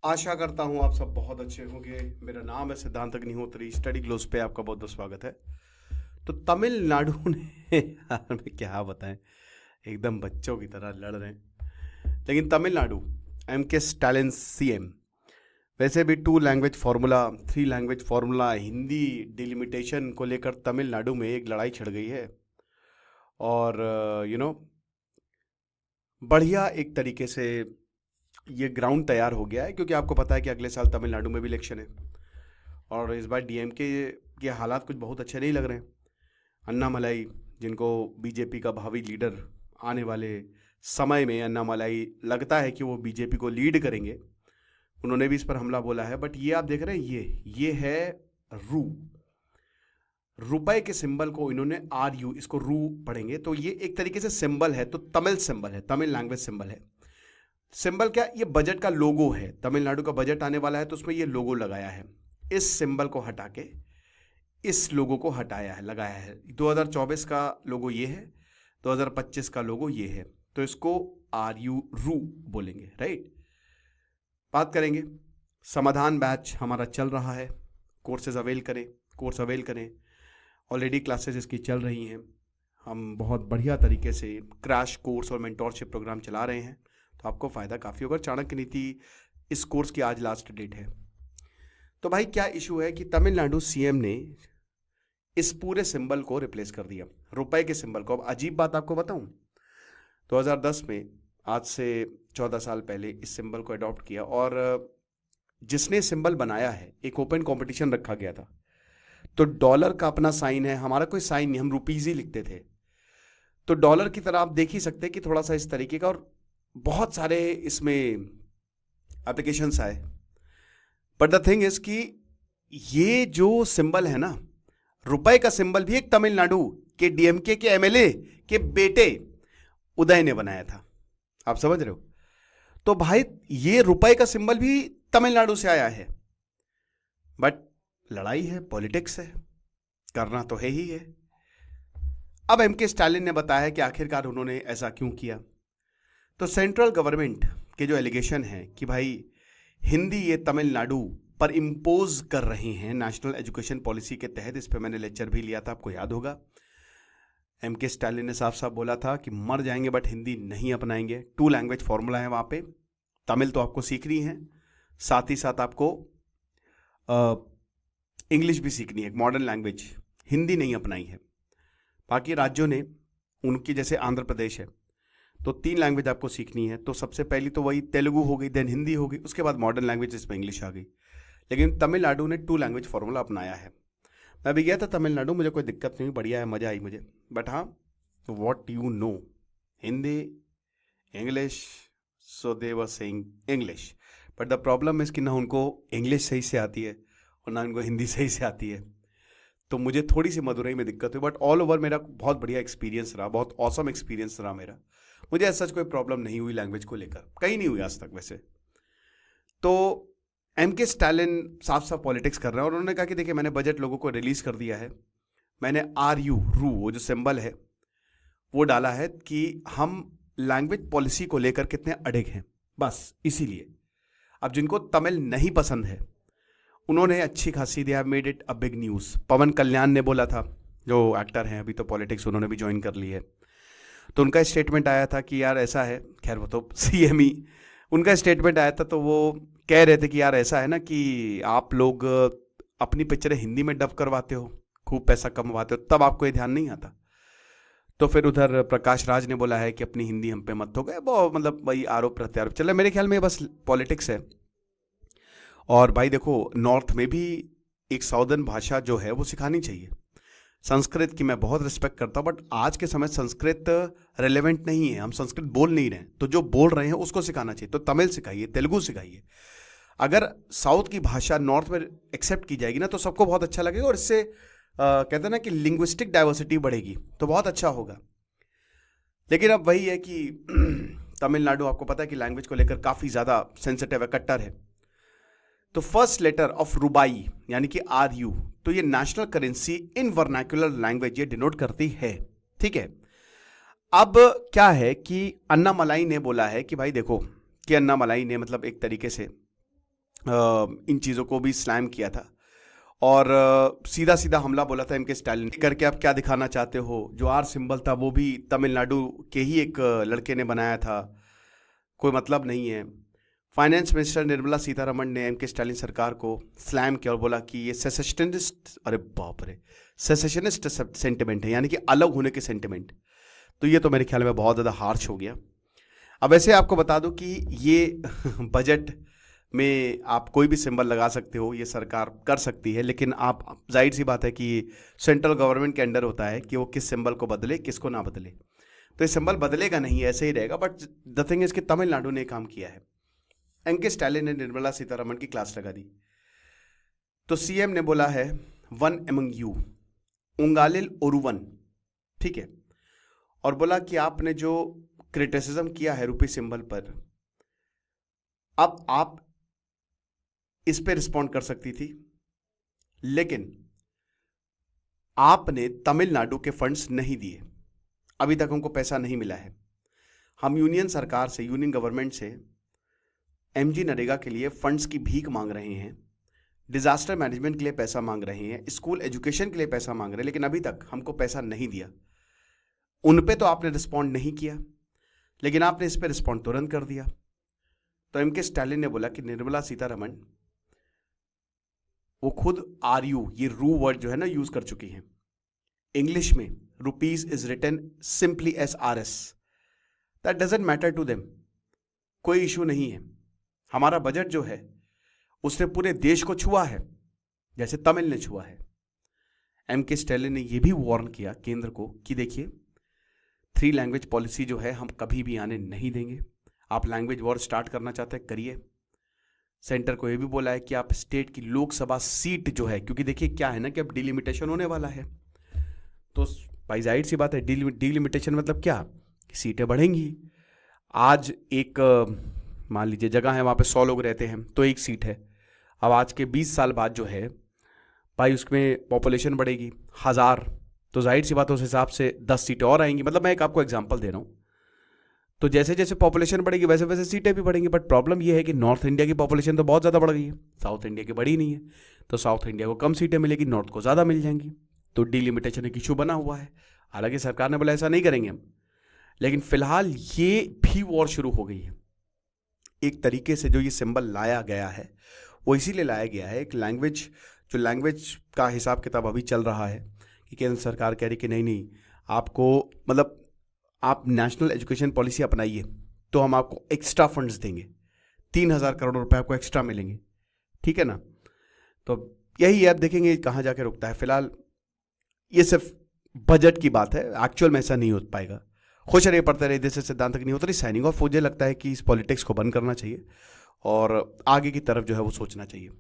आशा करता हूँ आप सब बहुत अच्छे होंगे। मेरा नाम है सिद्धांत अग्निहोत्री। स्टडी ग्लोस पे आपका बहुत बहुत स्वागत है। तो तमिलनाडु ने यार मैं क्या बताएं, एकदम बच्चों की तरह लड़ रहे हैं। लेकिन तमिलनाडु, एम के स्टालिन सीएम, वैसे भी 2 language formula, 3 language formula, Hindi delimitation को लेकर तमिलनाडु में एक लड़ाई छिड़ गई है। और बढ़िया एक तरीके से ये ग्राउंड तैयार हो गया है, क्योंकि आपको पता है कि अगले साल तमिलनाडु में भी इलेक्शन है। और इस बार डीएमके के हालात कुछ बहुत अच्छे नहीं लग रहे हैं। अन्नामलाई, जिनको बीजेपी का भावी लीडर आने वाले समय में अन्नामलाई लगता है कि वो बीजेपी को लीड करेंगे, उन्होंने भी इस पर हमला बोला है। बट ये आप देख रहे हैं, ये है रू, रुपए के सिंबल को इन्होंने RU, इसको रू पढ़ेंगे तो ये एक तरीके से सिंबल है, तो तमिल सिंबल है, तमिल लैंग्वेज सिंबल है। सिंबल क्या, ये बजट का लोगो है। तमिलनाडु का बजट आने वाला है तो उसमें ये लोगो लगाया है। इस सिंबल को हटा के इस लोगो को हटाया है, लगाया है। 2024 का लोगो ये है, 2025 का लोगो ये है, तो इसको RU रू बोलेंगे, राइट। बात करेंगे, समाधान बैच हमारा चल रहा है। कोर्स अवेल करें। ऑलरेडी क्लासेस इसकी चल रही हैं। हम बहुत बढ़िया तरीके से क्रैश कोर्स और मेंटोरशिप प्रोग्राम चला रहे हैं, तो आपको फ़ायदा काफ़ी होगा। चाणक्य नीति इस कोर्स की आज लास्ट डेट है। तो भाई क्या इशू है कि तमिलनाडु सीएम ने इस पूरे सिंबल को रिप्लेस कर दिया, रुपए के सिंबल को। अब अजीब बात आपको बताऊं, 2010 में, आज से 14 साल पहले, इस सिंबल को अडॉप्ट किया। और जिसने सिंबल बनाया है, एक ओपन कंपटीशन रखा गया था। तो डॉलर का अपना साइन है, हमारा कोई साइन नहीं, हम रुपीज ही लिखते थे। तो डॉलर की तरह आप देख ही सकते हैं कि थोड़ा सा इस तरीके का, और बहुत सारे इसमें एप्लीकेशंस आए। बट द थिंग इज कि ये जो सिंबल है ना, रुपए का सिंबल भी एक तमिलनाडु के डीएमके के एमएलए के बेटे उदय ने बनाया था। आप समझ रहे हो? तो भाई ये रुपए का सिंबल भी तमिलनाडु से आया है। बट लड़ाई है, पॉलिटिक्स है, करना तो है ही है। अब एमके स्टालिन ने बताया कि आखिरकार उन्होंने ऐसा क्यों किया। तो सेंट्रल गवर्नमेंट के जो एलिगेशन है कि भाई हिंदी ये तमिलनाडु पर इम्पोज कर रहे हैं नेशनल एजुकेशन पॉलिसी के तहत, इस पे मैंने लेक्चर भी लिया था, आपको याद होगा। एमके स्टालिन ने साफ साफ बोला था कि मर जाएंगे बट हिंदी नहीं अपनाएंगे। 2 लैंग्वेज फॉर्मूला है वहाँ पे। तमिल तो आपको सीखनी है, साथ ही साथ आपको इंग्लिश भी सीखनी है, एक मॉडर्न लैंग्वेज। हिंदी नहीं अपनाई है। बाकी राज्यों ने, उनकी जैसे आंध्र प्रदेश है, तो 3 लैंग्वेज आपको सीखनी है। तो सबसे पहली तो वही तेलुगु हो गई, देन हिंदी हो गई, उसके बाद मॉडर्न लैंग्वेज जिसमें इंग्लिश आ गई। लेकिन तमिलनाडु ने 2 लैंग्वेज फॉर्मूला अपनाया है। मैं भी गया था तमिलनाडु, मुझे कोई दिक्कत नहीं हुई, बढ़िया है, मज़ा आई मुझे। बट हाँ, what you know, Hindi, English, so they were saying English. But the problem is कि ना उनको इंग्लिश सही से आती है और ना उनको हिंदी सही से आती है। तो मुझे थोड़ी सी मदुरई में दिक्कत हुई, बट ऑल ओवर मेरा बहुत बढ़िया एक्सपीरियंस रहा, बहुत ऑसम एक्सपीरियंस रहा मेरा। मुझे ऐसा कोई प्रॉब्लम नहीं हुई लैंग्वेज को लेकर, कहीं नहीं हुई आज तक वैसे। तो एमके स्टालिन साफ साफ पॉलिटिक्स कर रहे हैं, और उन्होंने कहा कि देखिए मैंने बजट लोगों को रिलीज कर दिया है, मैंने RU रू, वो जो सिंबल है वो डाला है कि हम लैंग्वेज पॉलिसी को लेकर कितने अड़िग हैं, बस इसीलिए। अब जिनको तमिल नहीं पसंद है उन्होंने अच्छी खासी, they have made it a big news. Pawan Kalyan ने बोला था, जो एक्टर हैं, अभी तो पॉलिटिक्स उन्होंने भी ज्वाइन कर ली है। तो उनका स्टेटमेंट आया था कि यार ऐसा है, खैर वो तो सीएम ही, उनका स्टेटमेंट आया था तो वो कह रहे थे कि यार ऐसा है ना कि आप लोग अपनी पिक्चरें हिंदी में डब करवाते हो, खूब पैसा कमवाते हो, तब आपको ये ध्यान नहीं आता। तो फिर उधर प्रकाश राज ने बोला है कि अपनी हिंदी हम पे मत हो गए, वो मतलब वही आरोप प्रत्यारोप चल रहा है। मेरे ख्याल में बस पॉलिटिक्स है। और भाई देखो, नॉर्थ में भी एक साउदर्न भाषा जो है वो सिखानी चाहिए। संस्कृत की मैं बहुत रिस्पेक्ट करता हूँ, बट आज के समय संस्कृत रेलेवेंट नहीं है, हम संस्कृत बोल नहीं रहे हैं, तो जो बोल रहे हैं उसको सिखाना चाहिए। तो तमिल सिखाइए, तेलुगु सिखाइए। अगर साउथ की भाषा नॉर्थ में एक्सेप्ट की जाएगी ना, तो सबको बहुत अच्छा लगेगा, और इससे कहते हैं ना कि लिंग्विस्टिक डाइवर्सिटी बढ़ेगी, तो बहुत अच्छा होगा। लेकिन अब वही है कि तमिलनाडु, आपको पता है कि लैंग्वेज को लेकर काफ़ी ज़्यादा सेंसिटिव है, कट्टर है। तो फर्स्ट लेटर ऑफ रुबाई यानी कि RU, तो ये national currency in vernacular language ये डिनोट करती है, ठीक है। अब क्या है कि अन्नामलाई ने बोला है कि भाई देखो, कि अन्नामलाई ने मतलब एक तरीके से इन चीज़ों को भी स्लैम किया था और सीधा सीधा हमला बोला था एमके स्टालिन करके। आप क्या दिखाना चाहते हो? जो आर सिंबल था वो भी तमिलनाडु के ही एक लड़के ने बनाया था, कोई मतलब नहीं है। फाइनेंस मिनिस्टर निर्मला सीतारमण ने एमके स्टालिन सरकार को स्लैम किया और बोला कि ये सेसेशनिस्ट, अरे बाप रे, सेसेशनिस्ट सेंटिमेंट है, यानी कि अलग होने के सेंटिमेंट। तो ये तो मेरे ख्याल में बहुत ज़्यादा हार्श हो गया। अब वैसे आपको बता दूं कि ये बजट में आप कोई भी सिंबल लगा सकते हो, ये सरकार कर सकती है, लेकिन आप, जाहिर सी बात है कि सेंट्रल गवर्नमेंट के अंडर होता है कि वो किस सिंबल को बदले, किसको ना बदले। तो ये सिंबल बदलेगा नहीं, ऐसे ही रहेगा। बट द थिंग इज कि तमिलनाडु ने काम किया है। एमके स्टालिन ने निर्मला सीतारमण की क्लास लगा दी। तो सीएम ने बोला है वन एमंग यू, उंगालिल ओरुवन, ठीक है, और बोला कि आपने जो क्रिटिसिज्म किया है रुपी सिंबल पर, अब आप इस पे रिस्पॉन्ड कर सकती थी, लेकिन आपने तमिलनाडु के फंड्स नहीं दिए, अभी तक हमको पैसा नहीं मिला है। हम यूनियन सरकार से, यूनियन गवर्नमेंट से एमजी नरेगा के लिए फंड्स की भीख मांग रहे हैं, डिजास्टर मैनेजमेंट के लिए पैसा मांग रहे हैं, स्कूल एजुकेशन के लिए पैसा मांग रहे हैं, लेकिन अभी तक हमको पैसा नहीं दिया। उन पे तो आपने रिस्पॉन्ड नहीं किया, लेकिन आपने इस पे रिस्पॉन्ड तुरंत कर दिया। तो एमके स्टालिन ने बोला कि निर्मला सीतारमण वो खुद आरयू, ये रू वर्ड जो है ना यूज कर चुकी हैं। इंग्लिश में rupees is written simply S R S, that doesn't matter to them, कोई इशू नहीं है। हमारा बजट जो है उसने पूरे देश को छुआ है, जैसे तमिल ने छुआ है। एमके स्टालिन ने यह भी वार्न किया केंद्र को कि देखिए, 3 लैंग्वेज पॉलिसी जो है हम कभी भी आने नहीं देंगे। आप लैंग्वेज वॉर स्टार्ट करना चाहते हैं, करिए। सेंटर को यह भी बोला है कि आप स्टेट की लोकसभा सीट जो है, क्योंकि देखिए क्या है ना कि अब डिलिमिटेशन होने वाला है, तो भाई जाहिर सी बात है, डिलिमिटेशन मतलब क्या, सीटें बढ़ेंगी। आज एक मान लीजिए जगह है, वहाँ पे 100 लोग रहते हैं तो एक सीट है। अब आज के 20 साल बाद जो है भाई उसमें पॉपुलेशन बढ़ेगी 1000, तो जाहिर सी बात है उस हिसाब से 10 सीटें और आएंगी। मतलब मैं एक आपको एग्जांपल दे रहा हूँ। तो जैसे जैसे पॉपुलेशन बढ़ेगी वैसे वैसे सीटें भी बढ़ेंगी। बट प्रॉब्लम यह है कि नॉर्थ इंडिया की पॉपुलेशन तो बहुत ज़्यादा बढ़ गई है, साउथ इंडिया की बढ़ी नहीं है। तो साउथ इंडिया को कम सीटें मिलेगी, नॉर्थ को ज़्यादा मिल जाएंगी। तो डिलिमिटेशन एक इशू बना हुआ है। हालांकि सरकार ने बोला ऐसा नहीं करेंगे हम, लेकिन फिलहाल ये भी वॉर शुरू हो गई है। एक तरीके से जो ये सिंबल लाया गया है वो इसीलिए लाया गया है, एक लैंग्वेज, जो लैंग्वेज का हिसाब किताब अभी चल रहा है कि केंद्र सरकार कह रही कि नहीं नहीं, आपको मतलब आप नेशनल एजुकेशन पॉलिसी अपनाइए तो हम आपको एक्स्ट्रा फंड्स देंगे, 3000 करोड़ रुपए आपको एक्स्ट्रा मिलेंगे, ठीक है ना। तो यही है, आप देखेंगे कहाँ जाके रुकता है। फिलहाल ये सिर्फ बजट की बात है, एक्चुअल में ऐसा नहीं हो पाएगा। खुश रहिए, पढ़ते रहिए, देश सिद्धांत तक नहीं होता रही साइनिंग ऑफ। मुझे लगता है कि इस पॉलिटिक्स को बंद करना चाहिए और आगे की तरफ जो है वो सोचना चाहिए।